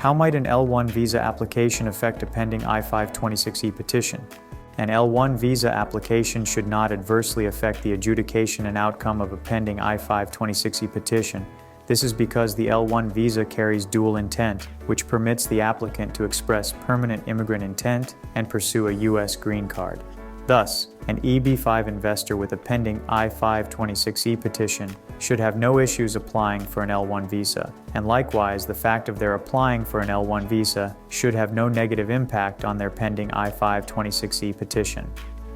How might an L-1 visa application affect a pending I-526E petition? An L-1 visa application should not adversely affect the adjudication and outcome of a pending I-526E petition. This is because the L-1 visa carries dual intent, which permits the applicant to express permanent immigrant intent and pursue a U.S. green card. Thus, an EB-5 investor with a pending I-526E petition should have no issues applying for an L-1 visa, and likewise, the fact of their applying for an L-1 visa should have no negative impact on their pending I-526E petition.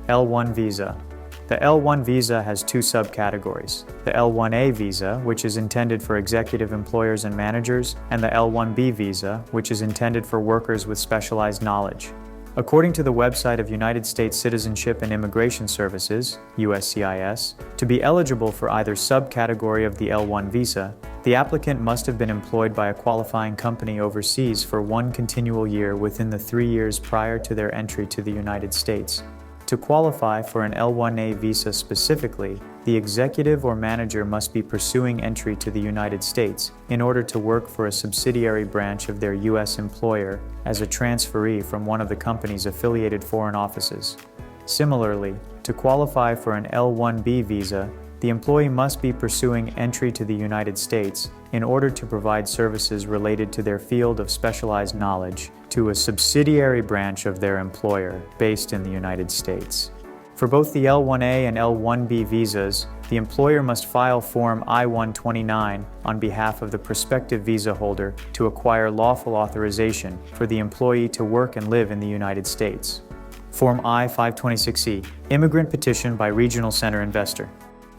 L-1 visa. The L-1 visa has two subcategories: the L-1A visa, which is intended for executive employers and managers, and the L-1B visa, which is intended for workers with specialized knowledge. According to the website of United States Citizenship and Immigration Services, USCIS, to be eligible for either subcategory of the L-1 visa, the applicant must have been employed by a qualifying company overseas for one continual year within the 3 years prior to their entry to the United States. To qualify for an L-1A visa specifically, the executive or manager must be pursuing entry to the United States in order to work for a subsidiary branch of their U.S. employer as a transferee from one of the company's affiliated foreign offices. Similarly, to qualify for an L-1B visa, the employee must be pursuing entry to the United States in order to provide services related to their field of specialized knowledge to a subsidiary branch of their employer based in the United States. For both the L-1A and L-1B visas, the employer must file Form I-129 on behalf of the prospective visa holder to acquire lawful authorization for the employee to work and live in the United States. Form I-526E, Immigrant Petition by Regional Center Investor.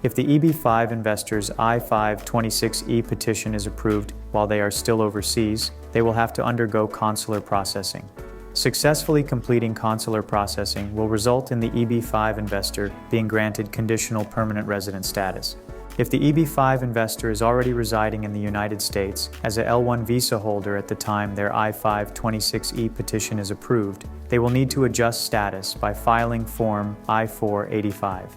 If the EB-5 investor's I-526E petition is approved while they are still overseas, they will have to undergo consular processing. Successfully completing consular processing will result in the EB-5 investor being granted conditional permanent resident status. If the EB-5 investor is already residing in the United States as a L-1 visa holder at the time their I-526E petition is approved, they will need to adjust status by filing Form I-485.